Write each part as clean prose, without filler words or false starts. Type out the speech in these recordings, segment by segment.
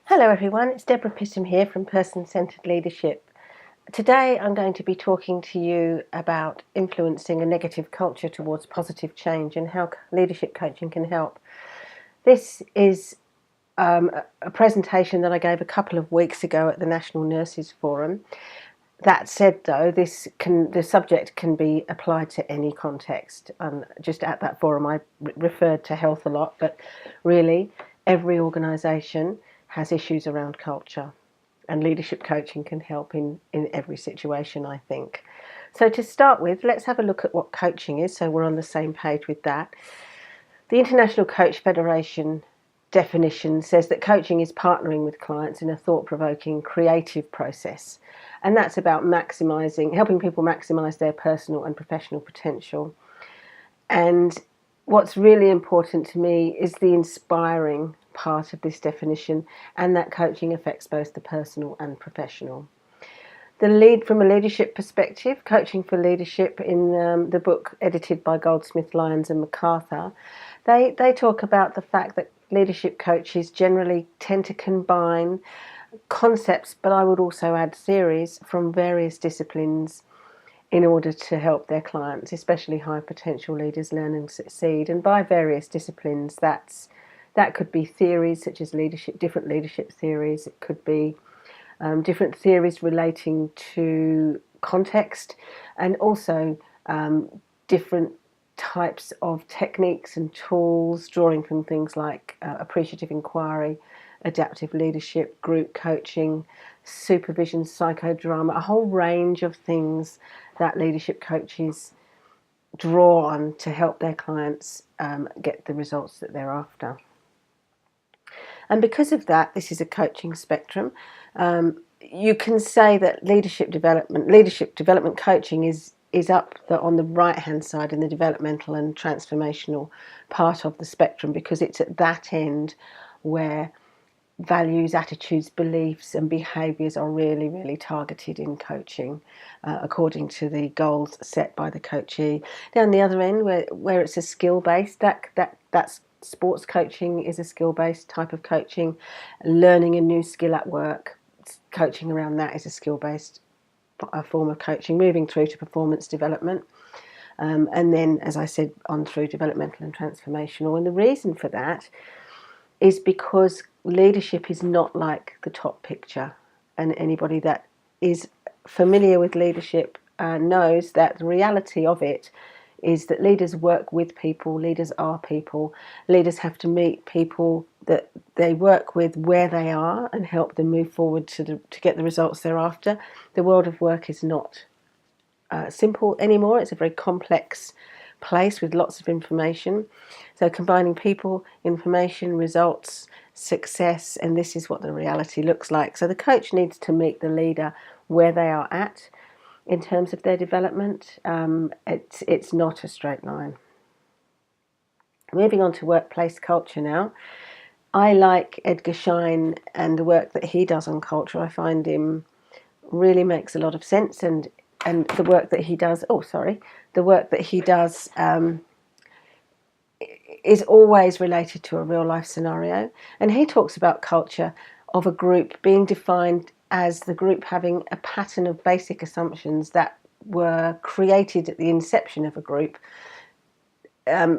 Hello everyone, it's Deborah Pissam here from Person-Centred Leadership. Today I'm going to be talking to you about influencing a negative culture towards positive change and how leadership coaching can help. This is a presentation that I gave a couple of weeks ago at the National Nurses Forum. That said though, the subject can be applied to any context. Just at that forum I referred to health a lot, but really every organisation has issues around culture, and leadership coaching can help in every situation, I think. So to start with, let's have a look at what coaching is, so we're on the same page with that. The International Coach Federation definition says that coaching is partnering with clients in a thought-provoking, creative process, and that's about helping people maximise their personal and professional potential. And what's really important to me is the inspiring part of this definition, and that coaching affects both the personal and professional. From a leadership perspective, Coaching for Leadership, in the book edited by Goldsmith, Lyons and MacArthur, they talk about the fact that leadership coaches generally tend to combine concepts, but I would also add theories from various disciplines in order to help their clients, especially high potential leaders, learn and succeed. And by various disciplines, that could be theories such as different leadership theories. It could be different theories relating to context, and also different types of techniques and tools, drawing from things like appreciative inquiry, adaptive leadership, group coaching, supervision, psychodrama, a whole range of things that leadership coaches draw on to help their clients get the results that they're after. And because of that, this is a coaching spectrum. You can say that leadership development coaching is up on the right-hand side in the developmental and transformational part of the spectrum, because it's at that end where values, attitudes, beliefs and behaviours are really, really targeted in coaching according to the goals set by the coachee. Down the other end, where it's a skill-based, that's sports coaching is a skill-based type of coaching. Learning a new skill at work, coaching around that is a skill-based form of coaching, moving through to performance development. And then, as I said, on through developmental and transformational. And the reason for that is because leadership is not like the top picture. And anybody that is familiar with leadership knows that the reality of it is that leaders work with people, leaders are people, leaders have to meet people that they work with where they are and help them move forward to get the results they're after. The world of work is not simple anymore. It's a very complex place with lots of information. So combining people, information, results, success, and this is what the reality looks like. So the coach needs to meet the leader where they are at in terms of their development. It's not a straight line. Moving on to workplace culture now. I like Edgar Schein and the work that he does on culture. I find him really makes a lot of sense, and the work that he does, is always related to a real life scenario. And he talks about culture of a group being defined as the group having a pattern of basic assumptions that were created at the inception of a group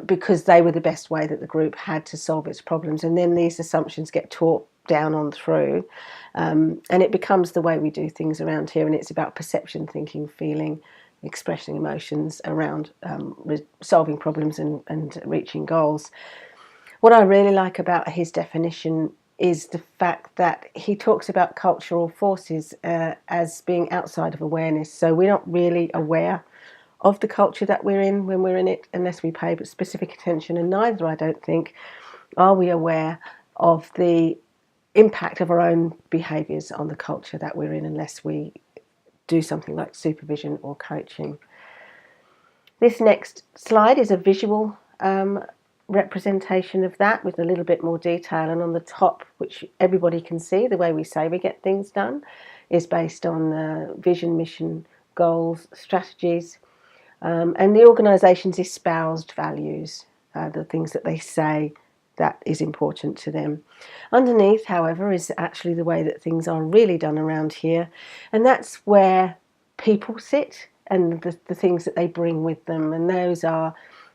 because they were the best way that the group had to solve its problems. And then these assumptions get taught down on through, and it becomes the way we do things around here. And it's about perception, thinking, feeling, expressing emotions around solving problems and reaching goals. What I really like about his definition is the fact that he talks about cultural forces as being outside of awareness. So we're not really aware of the culture that we're in when we're in it unless we pay specific attention, and neither, I don't think, are we aware of the impact of our own behaviours on the culture that we're in unless we do something like supervision or coaching. This next slide is a visual representation of that with a little bit more detail, and on the top, which everybody can see, the way we say we get things done is based on vision, mission, goals, strategies, and the organisation's espoused values, the things that they say that is important to them. Underneath, however, is actually the way that things are really done around here, and that's where people sit and the things that they bring with them, and those are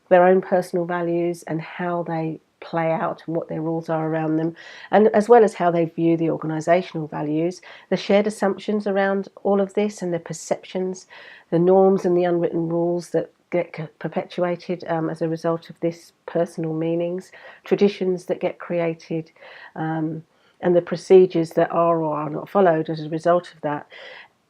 their own personal values and how they play out and what their rules are around them, and as well as how they view the organisational values, the shared assumptions around all of this and the perceptions, the norms and the unwritten rules that get perpetuated as a result of this personal meanings, traditions that get created, and the procedures that are or are not followed as a result of that,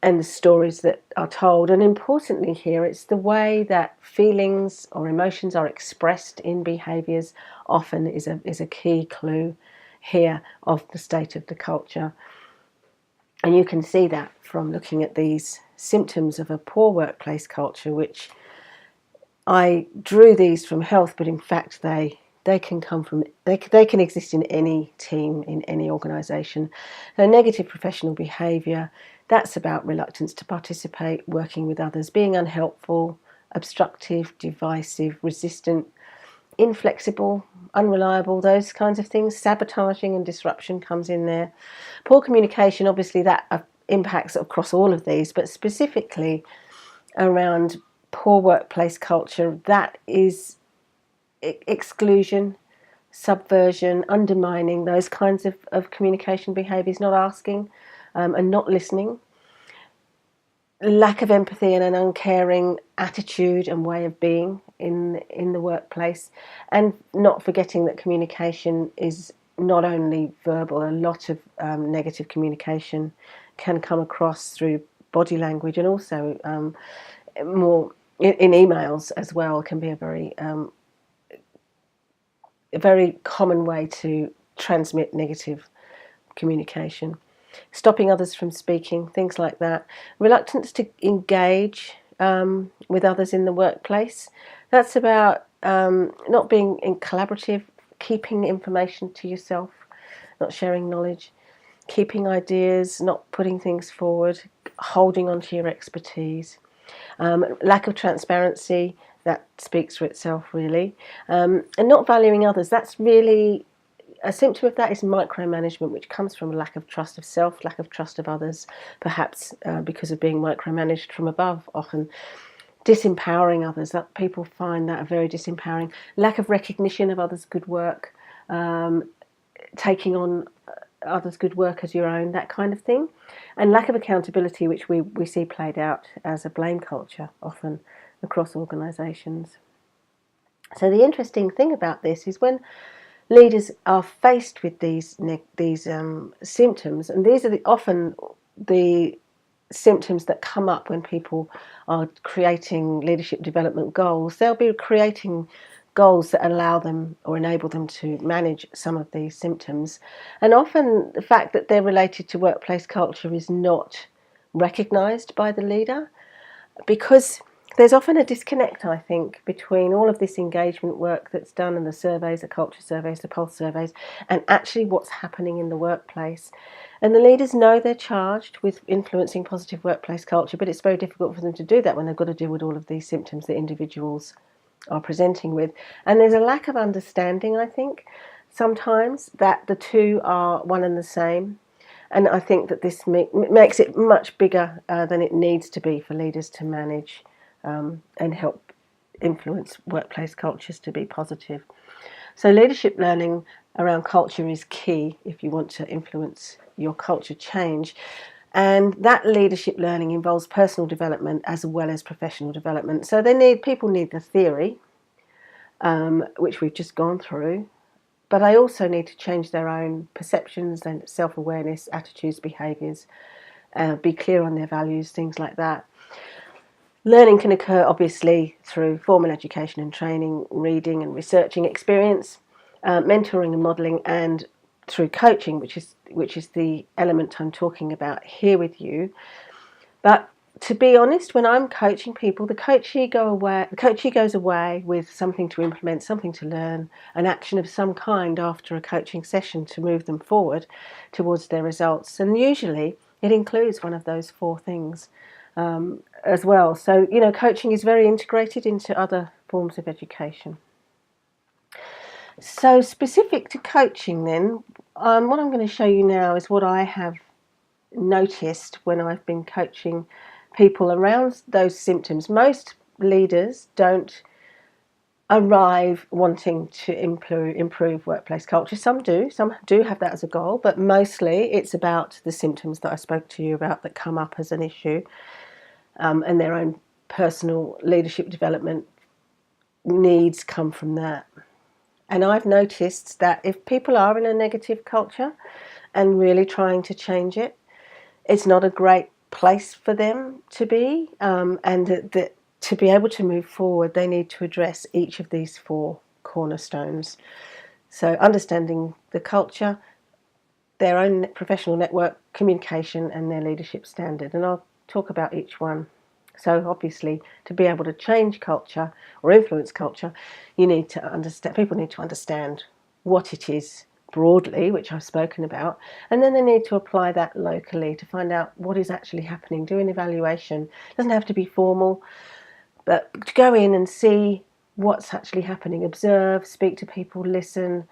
and the stories that are told. And importantly here, it's the way that feelings or emotions are expressed in behaviours often is a key clue here of the state of the culture. And you can see that from looking at these symptoms of a poor workplace culture, which I drew these from health, but in fact they can come from, they can exist in any team, in any organisation. Negative professional behaviour, that's about reluctance to participate, working with others, being unhelpful, obstructive, divisive, resistant, inflexible, unreliable, those kinds of things. Sabotaging and disruption comes in there. Poor communication, obviously that impacts across all of these, but specifically around poor workplace culture, that is exclusion, subversion, undermining, those kinds of communication behaviours, not asking and not listening, lack of empathy and an uncaring attitude and way of being in the workplace, and not forgetting that communication is not only verbal. A lot of negative communication can come across through body language, and also more in emails as well, can be a very common way to transmit negative communication. Stopping others from speaking, things like that. Reluctance to engage with others in the workplace. That's about not being collaborative, keeping information to yourself, not sharing knowledge, keeping ideas, not putting things forward, holding on to your expertise. Lack of transparency, that speaks for itself really, and not valuing others. That's really a symptom of that is micromanagement, which comes from a lack of trust of self, lack of trust of others, perhaps because of being micromanaged from above often. Disempowering others, that people find that a very disempowering. Lack of recognition of others' good work, taking on others' good work as your own, that kind of thing. And lack of accountability, which we see played out as a blame culture often across organisations. So the interesting thing about this is when leaders are faced with these symptoms, and these are often the symptoms that come up when people are creating leadership development goals. They'll be creating goals that allow them or enable them to manage some of these symptoms. And often the fact that they're related to workplace culture is not recognised by the leader, because there's often a disconnect, I think, between all of this engagement work that's done and the surveys, the culture surveys, the pulse surveys, and actually what's happening in the workplace. And the leaders know they're charged with influencing positive workplace culture, but it's very difficult for them to do that when they've got to deal with all of these symptoms that individuals are presenting with. And there's a lack of understanding, I think, sometimes that the two are one and the same. And I think that this makes it much bigger than it needs to be for leaders to manage and help influence workplace cultures to be positive. So leadership learning around culture is key if you want to influence your culture change. And that leadership learning involves personal development as well as professional development. So people need the theory, which we've just gone through, but they also need to change their own perceptions and self-awareness, attitudes, behaviours, be clear on their values, things like that. Learning can occur obviously through formal education and training, reading and researching experience, mentoring and modelling, and through coaching, which is the element I'm talking about here with you. But to be honest, when I'm coaching people, the coachee goes away with something to implement, something to learn, an action of some kind after a coaching session to move them forward towards their results. And usually it includes one of those four things as well. So, coaching is very integrated into other forms of education. So specific to coaching then, what I'm going to show you now is what I have noticed when I've been coaching people around those symptoms. Most leaders don't arrive wanting to improve workplace culture. Some do have that as a goal, but mostly it's about the symptoms that I spoke to you about that come up as an issue, and their own personal leadership development needs come from that. And I've noticed that if people are in a negative culture and really trying to change it, it's not a great place for them to be, and that to be able to move forward, they need to address each of these 4 cornerstones. So understanding the culture, their own professional network, communication, and their leadership standard. And I'll talk about each one. So obviously, to be able to change culture or influence culture, you need to understand. People need to understand what it is broadly, which I've spoken about, and then they need to apply that locally to find out what is actually happening. Do an evaluation. It doesn't have to be formal, but to go in and see what's actually happening. Observe, speak to people, listen,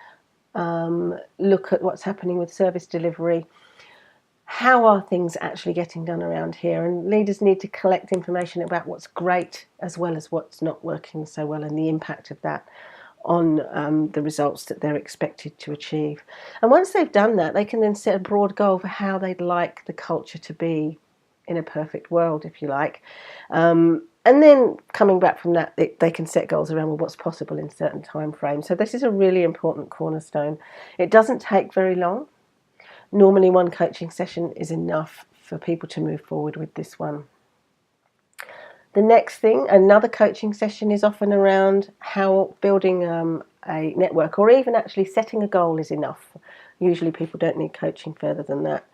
look at what's happening with service delivery. How are things actually getting done around here? And leaders need to collect information about what's great as well as what's not working so well, and the impact of that on the results that they're expected to achieve. And once they've done that, they can then set a broad goal for how they'd like the culture to be in a perfect world, if you like. And then coming back from that, they can set goals around what's possible in certain time frames. So this is a really important cornerstone. It doesn't take very long. Normally 1 coaching session is enough for people to move forward with this one. The next thing, another coaching session, is often around how building a network, or even actually setting a goal, is enough. Usually people don't need coaching further than that.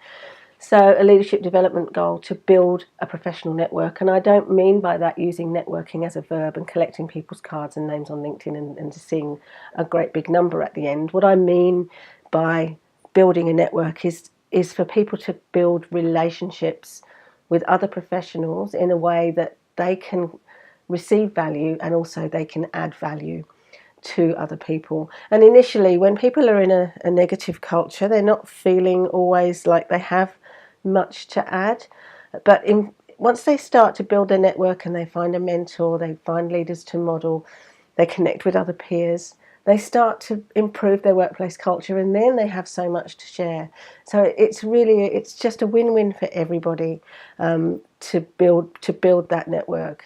So a leadership development goal to build a professional network. And I don't mean by that using networking as a verb and collecting people's cards and names on LinkedIn and seeing a great big number at the end. What I mean by building a network is for people to build relationships with other professionals in a way that they can receive value and also they can add value to other people. And initially, when people are in a negative culture, they're not feeling always like they have much to add. But once they start to build their network and they find a mentor, they find leaders to model, they connect with other peers, they start to improve their workplace culture, and then they have so much to share. So it's just a win-win for everybody, to build that network.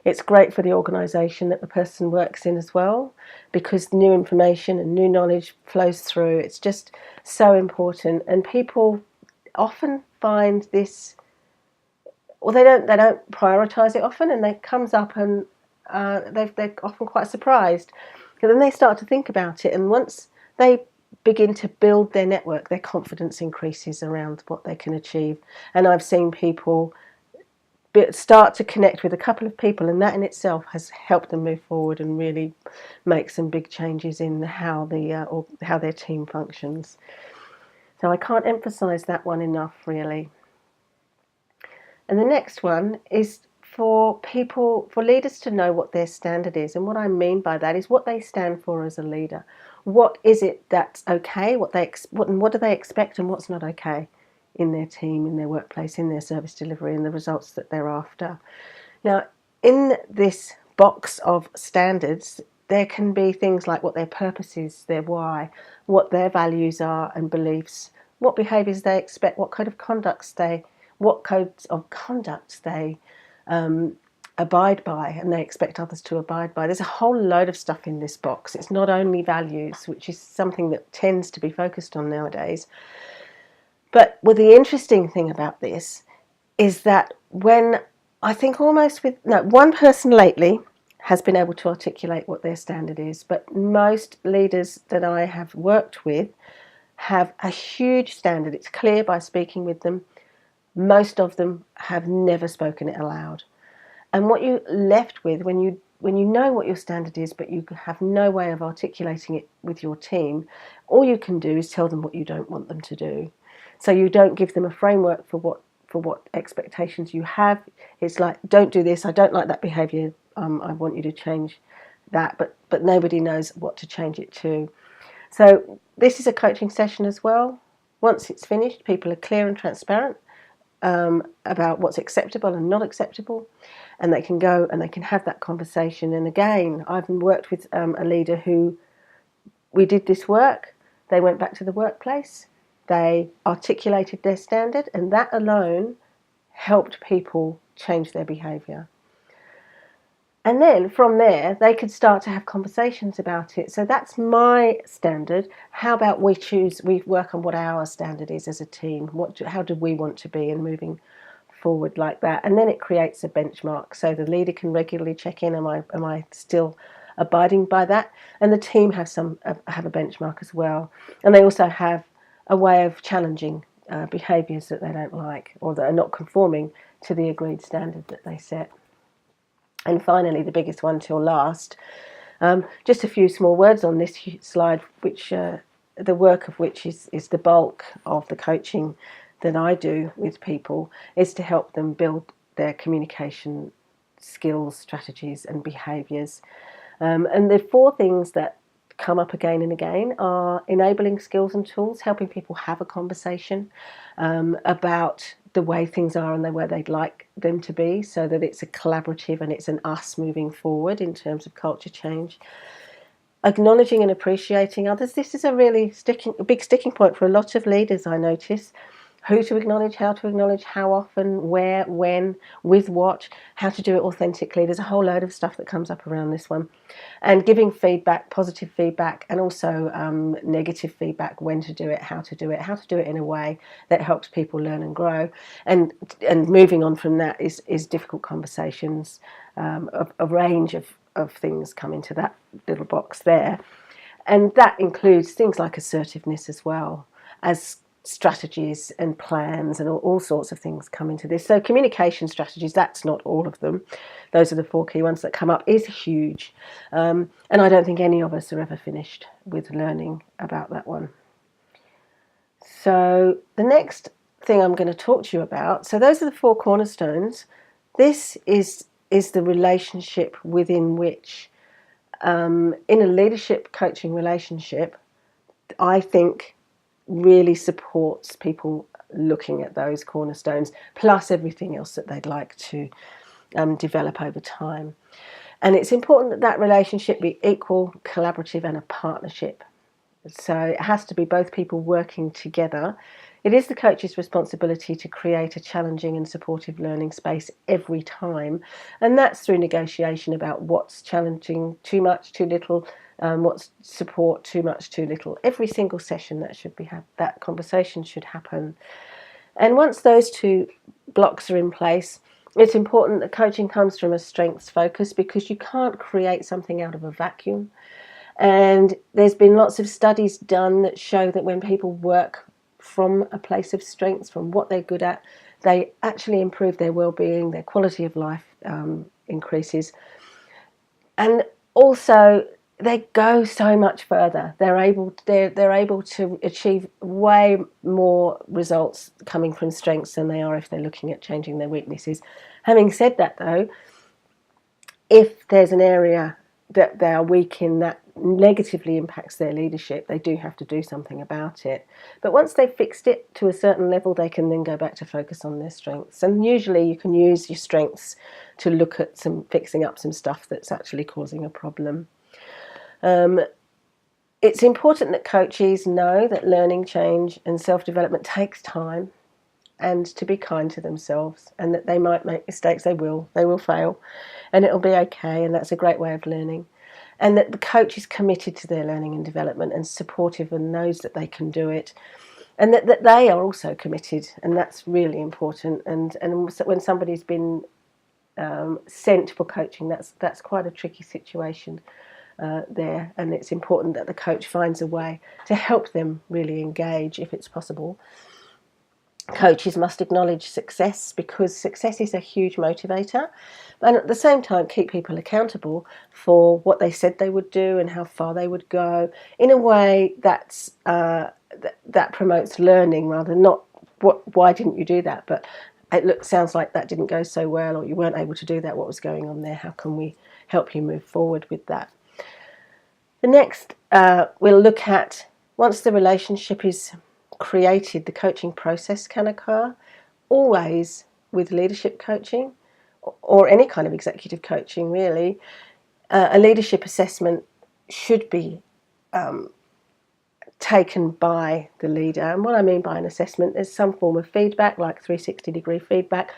It's great for the organisation that the person works in as well, because new information and new knowledge flows through. It's just so important, and people often find this, or they don't prioritise it often, and it comes up, and they're often quite surprised. And then they start to think about it, and once they begin to build their network, their confidence increases around what they can achieve. And I've seen people start to connect with a couple of people, and that in itself has helped them move forward and really make some big changes in how their team functions. So I can't emphasise that one enough, really. And the next one is for leaders to know what their standard is. And what I mean by that is what they stand for as a leader. What is it that's okay? What do they expect, and what's not okay in their team, in their workplace, in their service delivery, and the results that they're after. Now, in this box of standards, there can be things like what their purpose is, their why, what their values are and beliefs, what behaviours they expect, what codes of conduct they abide by and they expect others to abide by. There's a whole load of stuff in this box. It's not only values, which is something that tends to be focused on nowadays. But the interesting thing about this is that when I think one person lately has been able to articulate what their standard is, but most leaders that I have worked with have a huge standard. It's clear by speaking with them. Most of them have never spoken it aloud. And what you're left with when you know what your standard is, but you have no way of articulating it with your team, all you can do is tell them what you don't want them to do. So you don't give them a framework for what expectations you have. It's like, don't do this, I don't like that behaviour, I want you to change that, but nobody knows what to change it to. So this is a coaching session as well. Once it's finished, people are clear and transparent about what's acceptable and not acceptable, and they can go and they can have that conversation. And again, I've worked with a leader who, we did this work, they went back to the workplace, they articulated their standard, and that alone helped people change their behaviour. And then from there, they could start to have conversations about it. So that's my standard. How about we work on what our standard is as a team? How do we want to be, and moving forward like that? And then it creates a benchmark. So the leader can regularly check in. Am I still abiding by that? And the team have a benchmark as well. And they also have a way of challenging behaviours that they don't like, or that are not conforming to the agreed standard that they set. And finally, the biggest one till last, just a few small words on this slide, which the work of which is the bulk of the coaching that I do with people, is to help them build their communication skills, strategies and behaviours. And the four things that come up again and again are enabling skills and tools, helping people have a conversation about the way things are and the way they'd like them to be, so that it's a collaborative and it's an us moving forward in terms of culture change. Acknowledging and appreciating others. This is a really big sticking point for a lot of leaders, I notice. Who to acknowledge, how often, where, when, with what, how to do it authentically. There's a whole load of stuff that comes up around this one. And giving feedback, positive feedback, and also negative feedback, when to do it, how to do it in a way that helps people learn and grow. And moving on from that is difficult conversations. A range of things come into that little box there. And that includes things like assertiveness as well, as strategies and plans, and all sorts of things come into this. So communication strategies, that's not all of them. Those are the four key ones that come up, is huge. And I don't think any of us are ever finished with learning about that one. So the next thing I'm going to talk to you about, so those are the four cornerstones. This is the relationship within which, in a leadership coaching relationship, I think really supports people looking at those cornerstones, plus everything else that they'd like to develop over time. And it's important that that relationship be equal, collaborative and a partnership. So it has to be both people working together. It is the coach's responsibility to create a challenging and supportive learning space every time. And that's through negotiation about what's challenging, too much, too little, what's support, too much, too little. Every single session that conversation should happen. And once those two blocks are in place, it's important that coaching comes from a strengths focus, because you can't create something out of a vacuum. And there's been lots of studies done that show that when people work from a place of strengths, from what they're good at, they actually improve their well-being, their quality of life increases. And also, they go so much further. They're able to achieve way more results coming from strengths than they are if they're looking at changing their weaknesses. Having said that, though, if there's an area that they are weak in that negatively impacts their leadership, they do have to do something about it. But once they've fixed it to a certain level, they can then go back to focus on their strengths. And usually you can use your strengths to look at fixing up some stuff that's actually causing a problem. It's important that coaches know that learning, change and self-development takes time, and to be kind to themselves, and that they might make mistakes. They will fail, and it'll be okay, and that's a great way of learning. And that the coach is committed to their learning and development and supportive and knows that they can do it, and that they are also committed, and that's really important. And when somebody's been sent for coaching, that's quite a tricky situation there, and it's important that the coach finds a way to help them really engage if it's possible. Coaches must acknowledge success, because success is a huge motivator, and at the same time keep people accountable for what they said they would do and how far they would go, in a way that's that promotes learning, rather not why didn't you do that, but sounds like that didn't go so well, or you weren't able to do that, what was going on there, how can we help you move forward with that. The next, we'll look at, once the relationship is created, the coaching process can occur, always with leadership coaching or any kind of executive coaching really. A leadership assessment should be taken by the leader. And what I mean by an assessment is some form of feedback, like 360-degree feedback,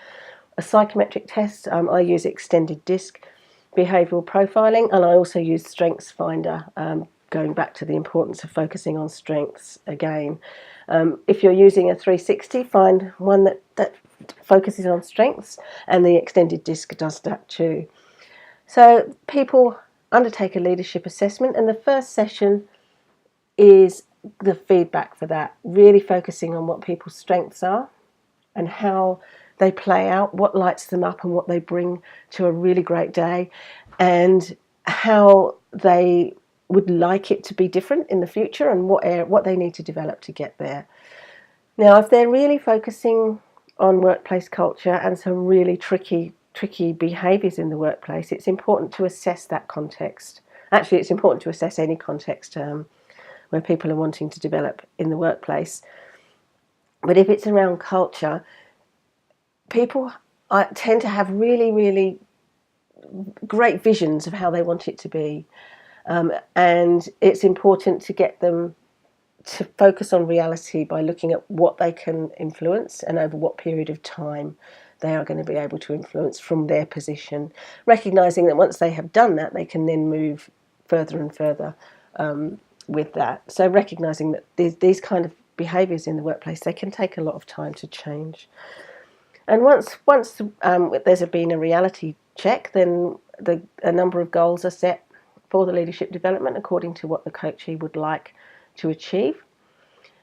a psychometric test. I use extended disc behavioural profiling, and I also use Strengths Finder, going back to the importance of focusing on strengths again. If you're using a 360, find one that focuses on strengths, and the extended disc does that too. So people undertake a leadership assessment, and the first session is the feedback for that, really focusing on what people's strengths are and how they play out, what lights them up and what they bring to a really great day, and how they would like it to be different in the future and what they need to develop to get there. Now, if they're really focusing on workplace culture and some really tricky behaviours in the workplace, it's important to assess that context. Actually, it's important to assess any context where people are wanting to develop in the workplace. But if it's around culture, people tend to have really, really great visions of how they want it to be. And it's important to get them to focus on reality by looking at what they can influence and over what period of time they are going to be able to influence from their position, recognising that once they have done that, they can then move further and further with that. So recognising that these kind of behaviours in the workplace, they can take a lot of time to change. And once there's been a reality check, then a number of goals are set for the leadership development according to what the coachee would like to achieve.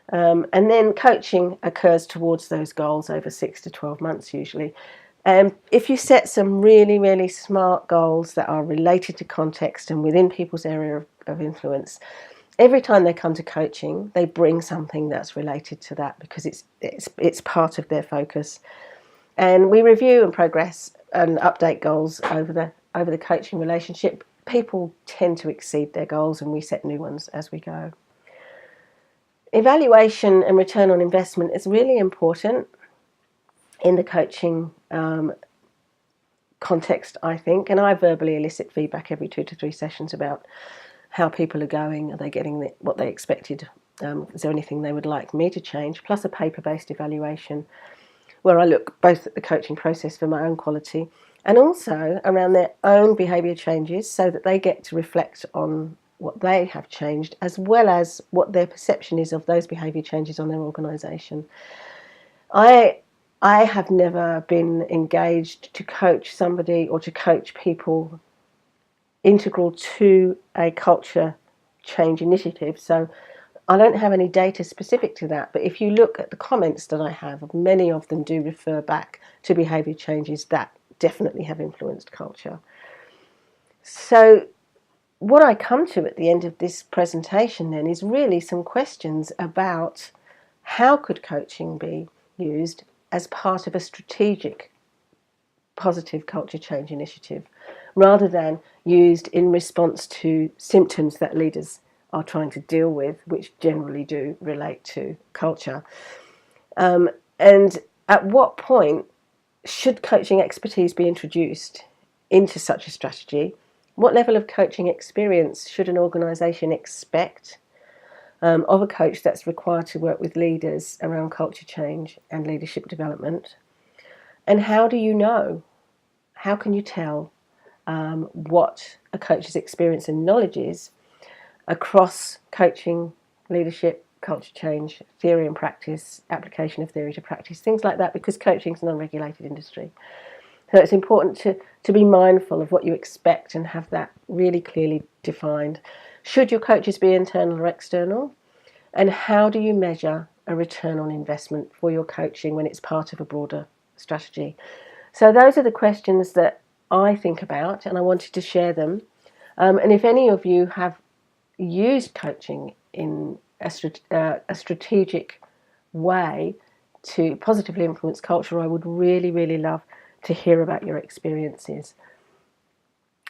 And then coaching occurs towards those goals over 6 to 12 months usually. If you set some really, really smart goals that are related to context and within people's area of influence, every time they come to coaching, they bring something that's related to that because it's part of their focus. And we review and progress and update goals over the coaching relationship. People tend to exceed their goals and we set new ones as we go. Evaluation and return on investment is really important in the coaching context, I think, and I verbally elicit feedback every 2 to 3 sessions about how people are going. Are they getting what they expected? Is there anything they would like me to change? Plus a paper-based evaluation where I look both at the coaching process for my own quality and also around their own behaviour changes so that they get to reflect on what they have changed as well as what their perception is of those behaviour changes on their organisation. I have never been engaged to coach somebody or to coach people integral to a culture change initiative, so I don't have any data specific to that, but if you look at the comments that I have, many of them do refer back to behaviour changes that definitely have influenced culture. So what I come to at the end of this presentation then is really some questions about how could coaching be used as part of a strategic positive culture change initiative rather than used in response to symptoms that leaders are trying to deal with, which generally do relate to culture. And at what point should coaching expertise be introduced into such a strategy? What level of coaching experience should an organisation expect of a coach that's required to work with leaders around culture change and leadership development? And how do you know? How can you tell what a coach's experience and knowledge is across coaching, leadership, culture change, theory and practice, application of theory to practice, things like that, because coaching is an unregulated industry. So it's important to be mindful of what you expect and have that really clearly defined. Should your coaches be internal or external? And how do you measure a return on investment for your coaching when it's part of a broader strategy? So those are the questions that I think about, and I wanted to share them. And if any of you have used coaching in a strategic way to positively influence culture, I would really, really love to hear about your experiences.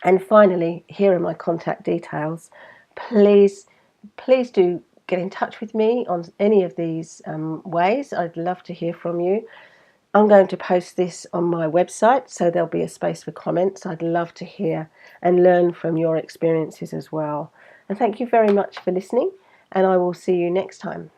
And finally, here are my contact details. please do get in touch with me on any of these ways. I'd love to hear from you. I'm going to post this on my website, so there'll be a space for comments. I'd love to hear and learn from your experiences as well. And thank you very much for listening, and I will see you next time.